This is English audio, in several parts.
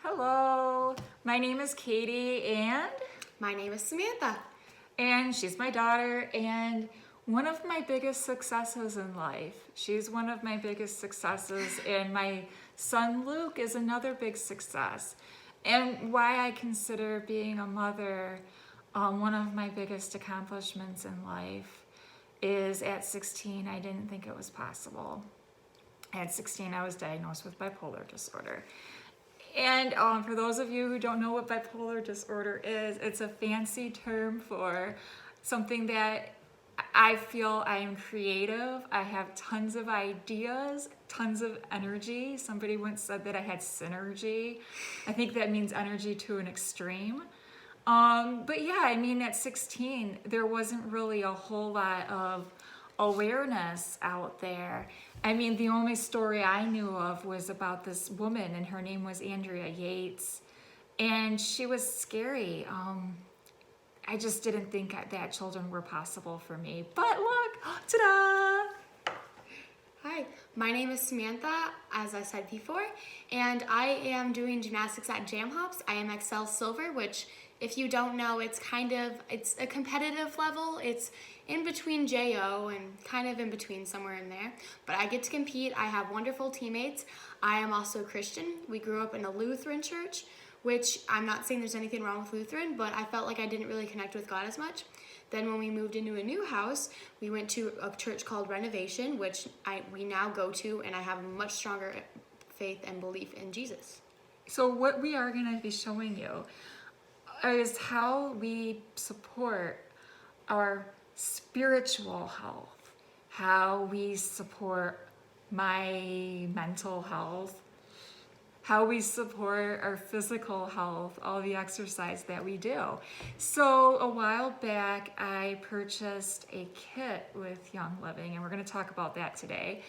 Hello, my name is Katie My name is Samantha. and she's my daughter and one of my biggest successes in life. She's one of my biggest successes and my son Luke is another big success. And why I consider being a mother one of my biggest accomplishments in life is at 16 I didn't think it was possible. At 16 I was diagnosed with bipolar disorder. And for those of you who don't know what bipolar disorder is, it's a fancy term for something that I feel I am creative. I have tons of ideas, tons of energy. Somebody once said that I had synergy. I think that means energy to an extreme. But yeah, I mean, at 16, there wasn't really a whole lot of awareness out there. I mean, the only story I knew of was about this woman, and her name was Andrea Yates, and she was scary. I just didn't think that children were possible for me. But look, ta-da! Hi, my name is Samantha, as I said before, and I am doing gymnastics at Jam Hops. I am Excel Silver, which, if you don't know, it's a competitive level. It's in between JO and kind of in between somewhere in there. But I get to compete. I have wonderful teammates. I am also a Christian. We grew up in a Lutheran church, which I'm not saying there's anything wrong with Lutheran, but I felt like I didn't really connect with God as much. Then when we moved into a new house, we went to a church called Renovation, which we now go to, and I have a much stronger faith and belief in Jesus. So what we are going to be showing you is how we support our spiritual health, how we support my mental health, how we support our physical health, all the exercise that we do. So a while back, I purchased a kit with Young Living, and we're going to talk about that today.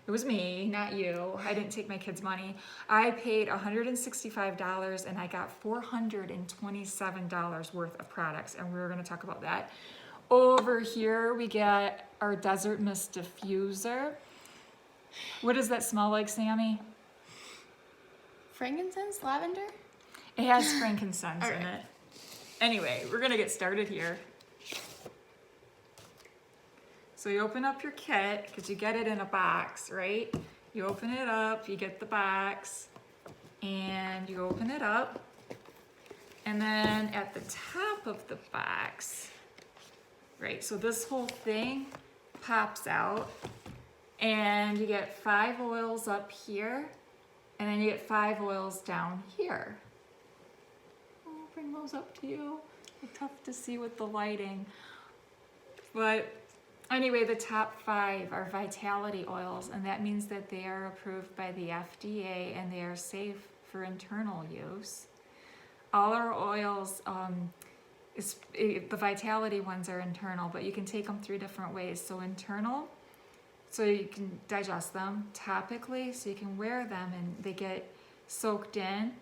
It was me, not you. I didn't take my kids' money. I paid $165 and I got $427 worth of products, and we're going to talk about that. Over here, we get our Desert Mist Diffuser. What does that smell like, Sammy? Frankincense? Lavender? It has frankincense in right. it. Anyway, we're going to get started here. So you open up your kit, because you get it in a box, right? You open it up, you get the box, and you open it up. And then at the top of the box, right, so this whole thing pops out, and you get 5 oils up here, and then you get 5 oils down here. I'll bring those up to you. They're tough to see with the lighting. But anyway, the top 5 are vitality oils, and that means that they are approved by the FDA and they are safe for internal use. All our oils, the vitality ones are internal, but you can take them 3 different ways. So internal, so you can digest them; topically, so you can wear them and they get soaked in;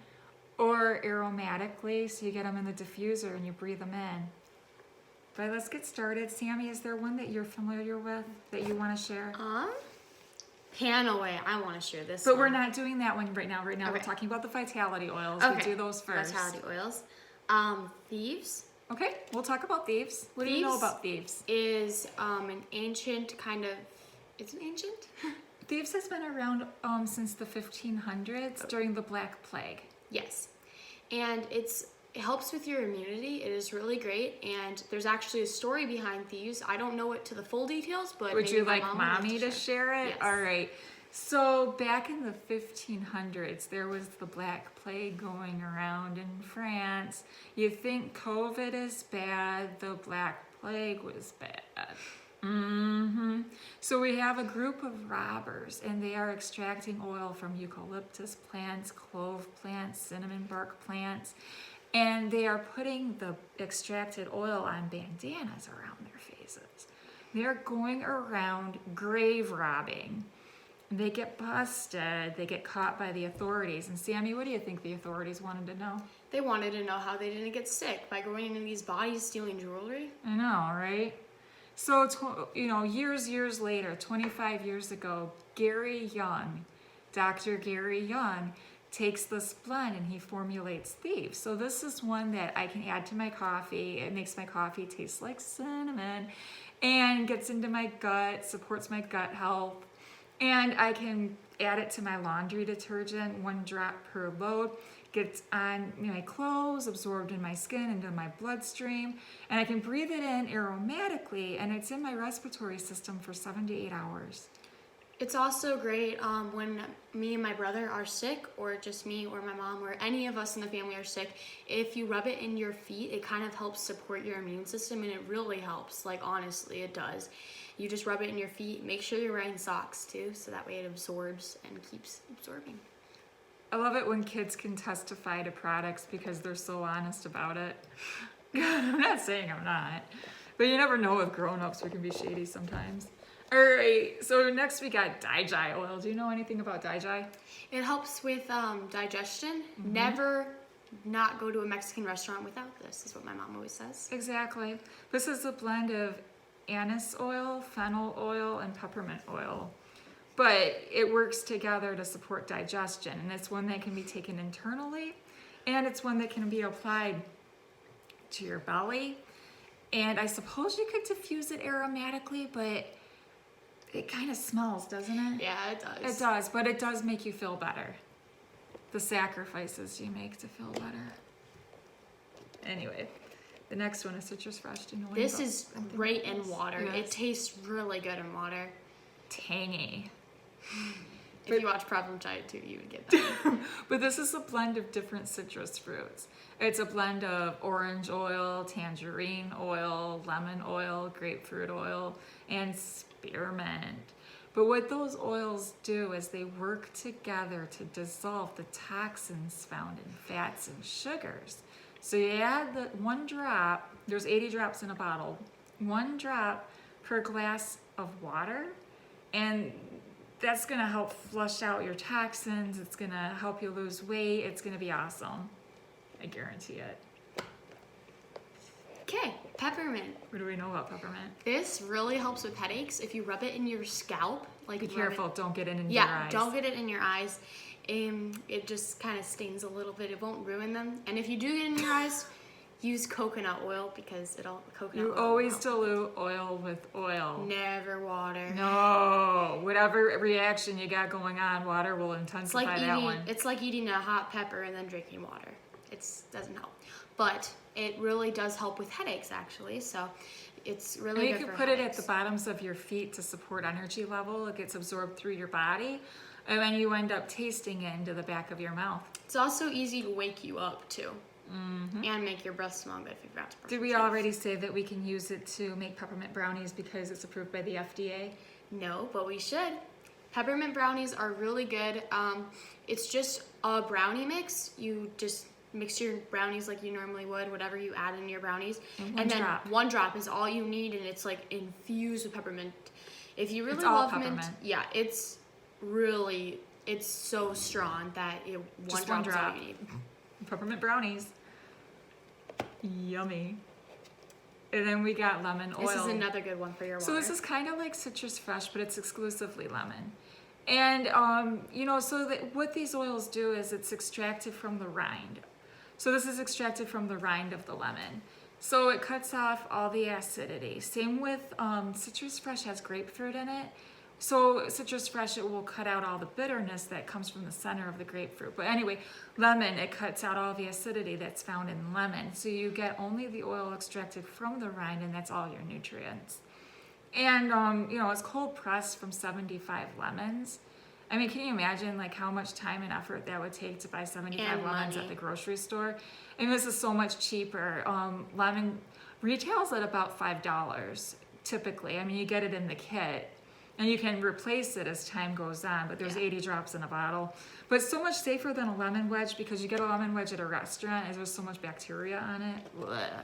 or aromatically, so you get them in the diffuser and you breathe them in. But let's get started. Sammy, is there one that you're familiar with that you want to share? Panaway. I want to share this But one. we're not doing that one right now. Right now, we're Okay. talking about the vitality oils. Okay. We do those first. Vitality oils. Thieves Okay, we'll talk about thieves. What do you know Thieves? about thieves? is an ancient kind of... Is it ancient? Thieves has been around since the 1500s during the Black Plague. Yes. And it helps with your immunity. It is really great. And there's actually a story behind thieves. I don't know it to the full details, but Would maybe you my like mom would love mommy to share it? Yes. All right. So back in the 1500s, there was the Black Plague going around in France. You think COVID is bad, the Black Plague was bad. So we have a group of robbers, and they are extracting oil from eucalyptus plants, clove plants, cinnamon bark plants, and they are putting the extracted oil on bandanas around their faces. They're going around grave robbing. They get busted. They get caught by the authorities. And Sammy, what do you think the authorities wanted to know? They wanted to know how they didn't get sick by going into these bodies stealing jewelry. I know, right? So, years later, 25 years ago, Gary Young Dr. Gary Young takes this blend and he formulates thieves. So this is one that I can add to my coffee. It makes my coffee taste like cinnamon and gets into my gut, supports my gut health. And I can add it to my laundry detergent, 1 drop per load. Gets on my clothes, absorbed in my skin, into my bloodstream. And I can breathe it in aromatically, and it's in my respiratory system for 7 to 8 hours. It's also great when me and my brother are sick, or just me or my mom or any of us in the family are sick. If you rub it in your feet, it kind of helps support your immune system, and it really helps. Like, honestly, it does. You just rub it in your feet. Make sure you're wearing socks too, so that way it absorbs and keeps absorbing. I love it when kids can testify to products because they're so honest about it. I'm not saying I'm not, but you never know with grown-ups, we can be shady sometimes. All right, so next we got Dai oil. Do you know anything about Dai? It helps with digestion. Never not go to a Mexican restaurant without this, is what my mom always says. Exactly. This is a blend of anise oil, fennel oil, and peppermint oil. But it works together to support digestion, and it's one that can be taken internally, and it's one that can be applied to your belly. And I suppose you could diffuse it aromatically, but it kind of smells, doesn't it? Yeah, it does. It does, but it does make you feel better. The sacrifices you make to feel better. Anyway, the next one is Citrus Fresh. Do you know anything This about is anything great about in this? water. Yes. It tastes really good in water. Tangy. If you watch Problem Child too, you would get that. But this is a blend of different citrus fruits. It's a blend of orange oil, tangerine oil, lemon oil, grapefruit oil, and spearmint. But what those oils do is they work together to dissolve the toxins found in fats and sugars. So you add the 1 drop, there's 80 drops in a bottle, 1 drop per glass of water, and that's gonna help flush out your toxins. It's gonna help you lose weight. It's gonna be awesome. I guarantee it. Okay, peppermint. What do we know about peppermint? This really helps with headaches. If you rub it in your scalp, like Be rub it- careful, don't get it in your Yeah, eyes. don't get it in your eyes. It just kind of stings a little bit. It won't ruin them. And if you do get it in your eyes, use coconut oil because coconut You oil will always help. dilute oil with oil. Never water. No, whatever reaction you got going on, water will It's intensify like that one. eating a hot pepper and then drinking water. It doesn't help. But it really does help with headaches, actually. So it's And really you good can for put it at headaches. the bottoms of your feet to support energy level. It gets absorbed through your body, and then you end up tasting it into the back of your mouth. It's also easy to wake you up too, and make your breath smell good if you forgot to brush Did your we teeth. already say that we can use it to make peppermint brownies because it's approved by the FDA? No, but we should. Peppermint brownies are really good. It's just a brownie mix. You just mix your brownies like you normally would, whatever you add in your brownies. And one then drop. 1 drop is all you need, and it's like infused with peppermint. If you really It's all love mint, peppermint. yeah, it's so strong that one Just drop one is all drop. you need. Peppermint brownies. Yummy. And then we got lemon oil. This is another good one for your water. So this is kind of like Citrus Fresh, but it's exclusively lemon. And, what these oils do is it's extracted from the rind. So this is extracted from the rind of the lemon. So it cuts off all the acidity. Same with Citrus Fresh has grapefruit in it. So Citrus Fresh, it will cut out all the bitterness that comes from the center of the grapefruit. But anyway, lemon, it cuts out all the acidity that's found in lemon. So you get only the oil extracted from the rind, and that's all your nutrients. And, it's cold pressed from 75 lemons. I mean, can you imagine like how much time and effort that would take to buy 75 And lemons money. at the grocery store? And this is so much cheaper. Lemon retails at about $5 typically. I mean, you get it in the kit. And you can replace it as time goes on, but there's 80 drops in a bottle. But it's so much safer than a lemon wedge because you get a lemon wedge at a restaurant and there's so much bacteria on it. Blech.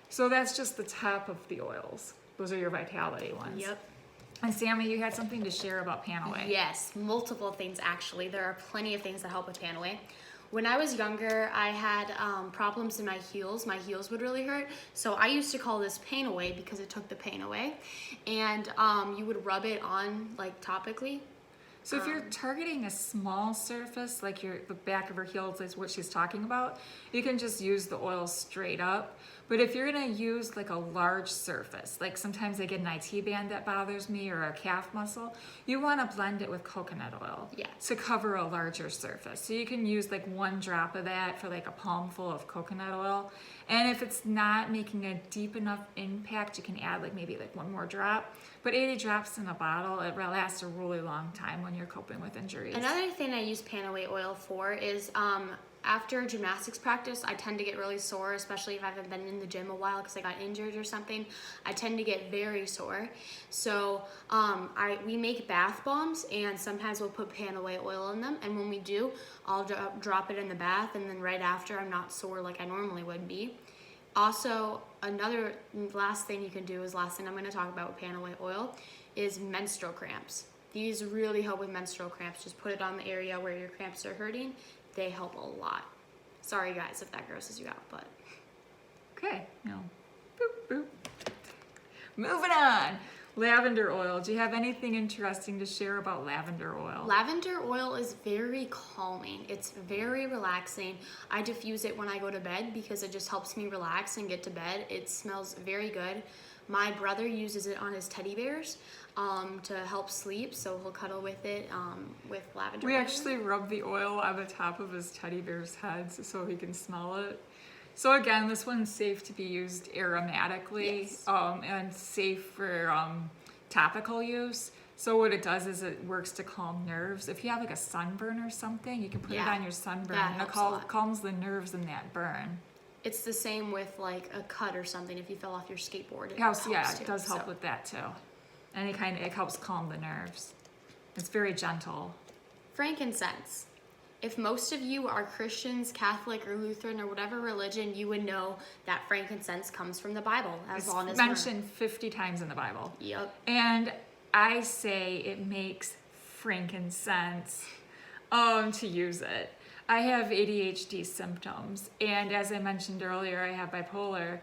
So that's just the top of the oils. Those are your vitality ones. Yep. And Sammy, you had something to share about Panaway. Yes, multiple things actually. There are plenty of things that help with Panaway. When I was younger, I had problems in my heels. My heels would really hurt. So I used to call this pain away because it took the pain away. And you would rub it on like topically. So if you're targeting a small surface, like the back of her heels is what she's talking about, you can just use the oil straight up. But if you're gonna use like a large surface, like sometimes I get an IT band that bothers me or a calf muscle, you wanna blend it with coconut oil Yes. to cover a larger surface. So you can use like 1 drop of that for like a palmful of coconut oil. And if it's not making a deep enough impact, you can add like maybe like 1 more drop. But 80 drops in a bottle, it lasts a really long time when you're coping with injuries. Another thing I use Panaway oil for is after gymnastics practice, I tend to get really sore, especially if I haven't been in the gym a while because I got injured or something. I tend to get very sore. So we make bath bombs, and sometimes we'll put Panaway oil in them. And when we do, I'll drop it in the bath, and then right after, I'm not sore like I normally would be. Also, another last thing you can do is last thing I'm going to talk about with Panaway oil is menstrual cramps. These really help with menstrual cramps. Just put it on the area where your cramps are hurting. They help a lot. Sorry guys if that grosses you out, but. Okay, no. Boop, boop. Moving on. Lavender oil. Do you have anything interesting to share about lavender oil? Lavender oil is very calming. It's very relaxing. I diffuse it when I go to bed because it just helps me relax and get to bed. It smells very good. My brother uses it on his teddy bears to help sleep, so he'll cuddle with it with lavender We oil. actually rub the oil on the top of his teddy bear's heads so he can smell it. So again, this one's safe to be used aromatically Yes. and safe for topical use. So what it does is it works to calm nerves. If you have like a sunburn or something, you can put it Yeah, on your sunburn that and it helps a lot. calms the nerves in that burn. It's the same with like a cut or something. If you fell off your skateboard, it Helps, helps yeah, too. it does help So, with that too. And it helps calm the nerves. It's very gentle. frankincense. If most of you are Christians, Catholic, or Lutheran, or whatever religion, you would know that frankincense comes from the Bible, as It's long as mentioned 50 times in the Bible. Yep. And I say it makes frankincense to use it. I have ADHD symptoms, and as I mentioned earlier, I have bipolar,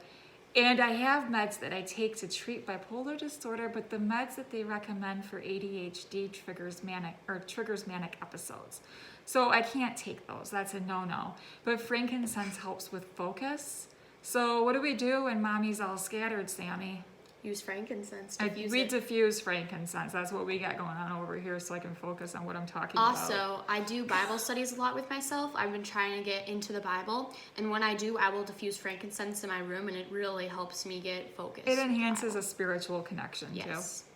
and I have meds that I take to treat bipolar disorder, but the meds that they recommend for ADHD triggers manic episodes. So I can't take those. That's a no-no. But frankincense helps with focus. So what do we do when mommy's all scattered, Sammy? Use frankincense. We diffuse frankincense. That's what we got going on over here, so I can focus on what I'm talking about. Also, I do Bible studies a lot with myself. I've been trying to get into the Bible, and when I do, I will diffuse frankincense in my room, and it really helps me get focused. It enhances a spiritual connection Yes. too.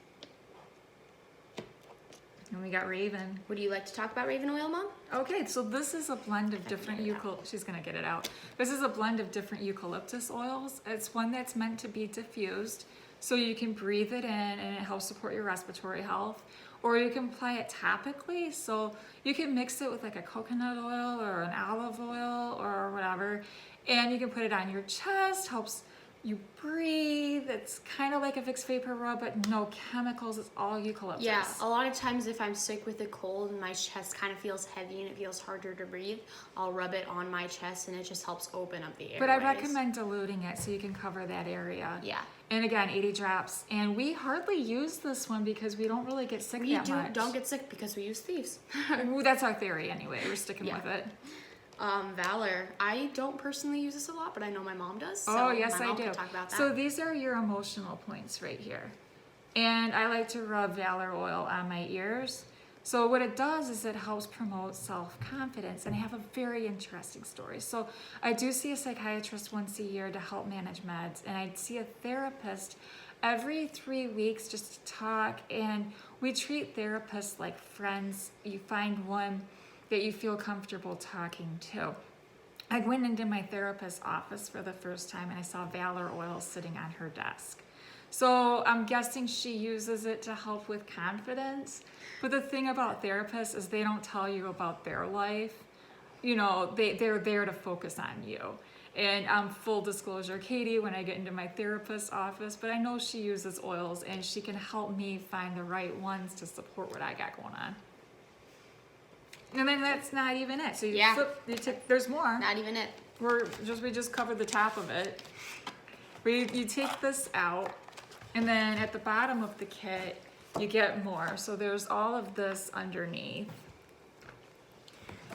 And we got Raven. Would you like to talk about Raven oil, Mom? Okay, so this is a blend of different get it out. she's gonna get it out. This is a blend of different eucalyptus oils. It's one that's meant to be diffused, so you can breathe it in and it helps support your respiratory health. Or you can apply it topically, so you can mix it with like a coconut oil or an olive oil or whatever, and you can put it on your chest, helps you breathe. It's kind of like a Vicks Vapor Rub, but no chemicals. It's all eucalyptus. Yeah, a lot of times if I'm sick with a cold and my chest kind of feels heavy and it feels harder to breathe, I'll rub it on my chest and it just helps open up the airways. But I recommend diluting it so you can cover that area. Yeah. And again, 80 drops. And we hardly use this one because we don't really get sick We that much. don't get sick because we use thieves. Ooh, that's our theory anyway. We're sticking Yeah. with it. Valor. I don't personally use this a lot, but I know my mom does. So Oh, yes, my I mom do. can talk about that. So these are your emotional points right here. And I like to rub Valor oil on my ears. So what it does is it helps promote self-confidence. And I have a very interesting story. So I do see a psychiatrist once a year to help manage meds. And I see a therapist every 3 weeks just to talk. And we treat therapists like friends. You find one that you feel comfortable talking to. I went into my therapist's office for the first time and I saw Valor oil sitting on her desk. So I'm guessing she uses it to help with confidence. But the thing about therapists is they don't tell you about their life. You know, they're there to focus on you. And full disclosure, Katie, when I get into my therapist's office, but I know she uses oils and she can help me find the right ones to support what I got going on. And then that's not even it. So you Yeah. there's more. Not even it. We just covered the top of it. You take this out, and then at the bottom of the kit, you get more. So there's all of this underneath.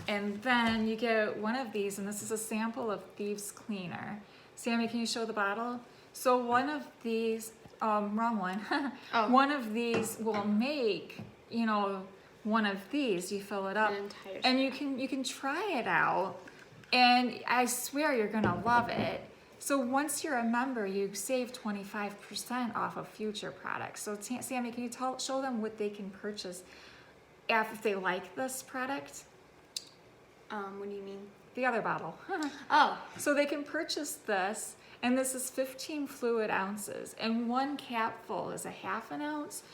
And then you get one of these, and this is a sample of Thieves Cleaner. Sammy, can you show the bottle? So one of these, wrong one. Oh. One of these will make, you know, one of these. You fill it up, An entire and you can try it out, and I swear you're gonna love it. So once you're a member, you save 25% off of future products. So Sammy, can you show them what they can purchase if they like this product? What do you mean? The other bottle. Oh, So they can purchase this, and this is 15 fluid ounces, and one capful is a half an ounce,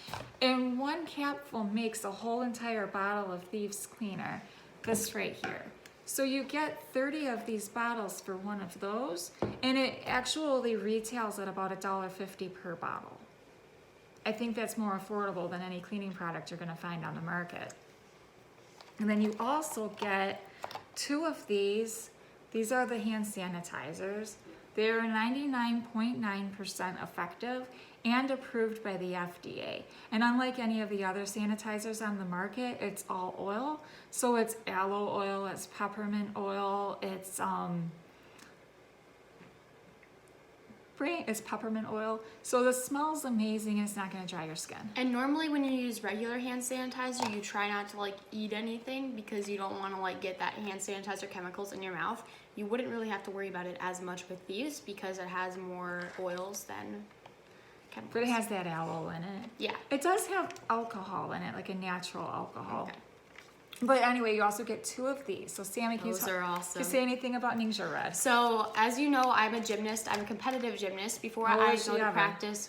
and one capful makes a whole entire bottle of Thieves Cleaner, this right here. So you get 30 of these bottles for one of those, and it actually retails at about $1.50 per bottle. I think that's more affordable than any cleaning product you're gonna find on the market. And then you also get 2 of these. These are the hand sanitizers. They're 99.9% effective and approved by the FDA. And unlike any of the other sanitizers on the market, it's all oil. So it's aloe oil, it's peppermint oil, it's peppermint oil. So the smell's amazing, and it's not gonna dry your skin. and normally when you use regular hand sanitizer, you try not to like eat anything because you don't want to like get that hand sanitizer chemicals in your mouth. You wouldn't really have to worry about it as much with these because it has more oils than chemicals. But it has that aloe in it. Yeah. It does have alcohol in it, like a natural alcohol. Okay. But anyway, you also get 2 of these. So Sammy, can Those are awesome. you say anything about Ningxia Red? So, as you know, I'm a gymnast. I'm a competitive gymnast. Before Oh, I is go she to ever? practice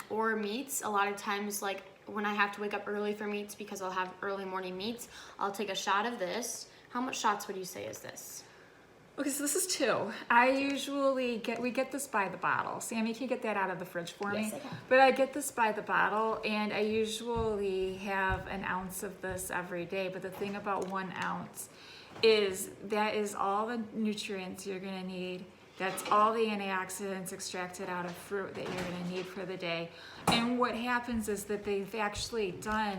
or meets, a lot of times, like when I have to wake up early for meets because I'll have early morning meets, I'll take a shot of this. How much shots would you say is this? Okay, so this is 2. We get this by the bottle. Sammy, can you get that out of the fridge for me? Yes, I can. But I get this by the bottle, and I usually have an ounce of this every day. But the thing about 1 ounce is that is all the nutrients you're gonna need. That's all the antioxidants extracted out of fruit that you're gonna need for the day. And what happens is that they've actually done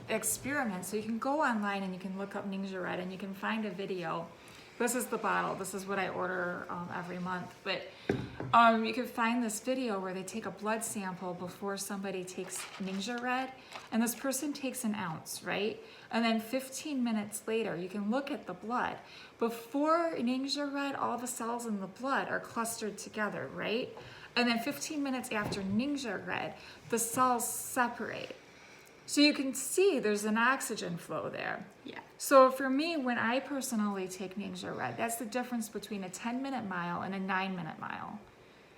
experiments. So you can go online and you can look up Ningxia Red and you can find a video. This is the bottle. This is what I order every month. But you can find this video where they take a blood sample before somebody takes Ningxia Red, and this person takes an ounce, right? And then 15 minutes later, you can look at the blood. Before Ningxia Red, all the cells in the blood are clustered together, right? And then 15 minutes after Ningxia Red, the cells separate. So you can see there's an oxygen flow there. Yeah. So for me, when I personally take Ningxia Red, that's the difference between a 10-minute mile and a 9-minute mile.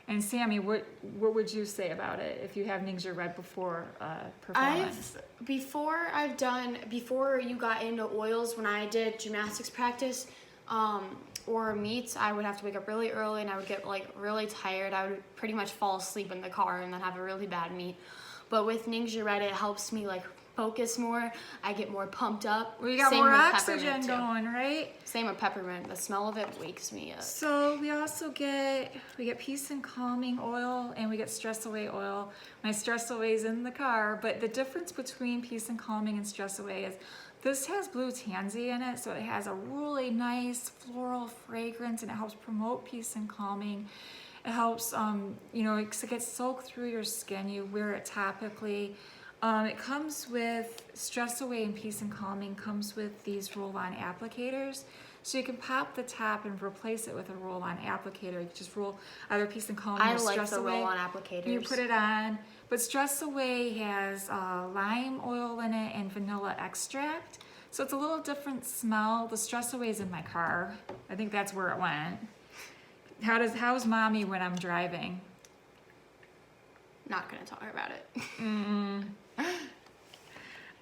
And Sammy, what would you say about it if you have Ningxia Red before performance? Before you got into oils, when I did gymnastics practice or meets, I would have to wake up really early and I would get like really tired. I would pretty much fall asleep in the car and then have a really bad meet. But with Ningxia Red, it helps me like focus more. I get more pumped up. Well, you got Same more with oxygen peppermint, too. going, right? Same with peppermint. The smell of it wakes me up. So we also get peace and calming oil, and we get stress away oil. My stress away is in the car, but the difference between peace and calming and stress away is this has blue tansy in it, so it has a really nice floral fragrance, and it helps promote peace and calming. It helps, it gets soaked through your skin. You wear it topically. It comes with stress away and peace and calming comes with these roll-on applicators. So you can pop the top and replace it with a roll-on applicator. You can just roll either peace and calming I or like stress the away. roll-on applicators. You put it on. But stress away has lime oil in it and vanilla extract. So it's a little different smell. The stress away is in my car. I think that's where it went. How's mommy when I'm driving? Not gonna talk about it.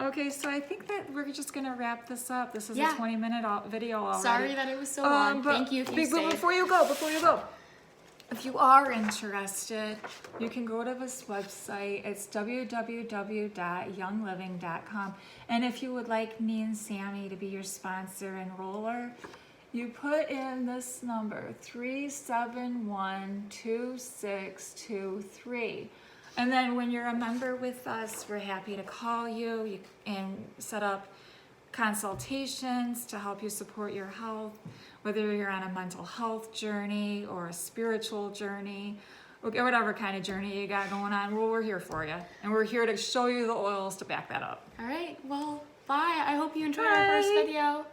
Okay, so I think that we're just gonna wrap this up. This is Yeah. a 20-minute video already. Sorry that it was so long. But Thank you if you but stayed. before you go, if you are interested, you can go to this website. It's www.youngliving.com. And if you would like me and Sammy to be your sponsor and roller, you put in this number, 3712623. And then when you're a member with us, we're happy to call you and set up consultations to help you support your health, whether you're on a mental health journey or a spiritual journey, or whatever kind of journey you got going on. Well, we're here for you, and we're here to show you the oils to back that up. All right, well, bye. I hope you enjoyed our Bye. first video.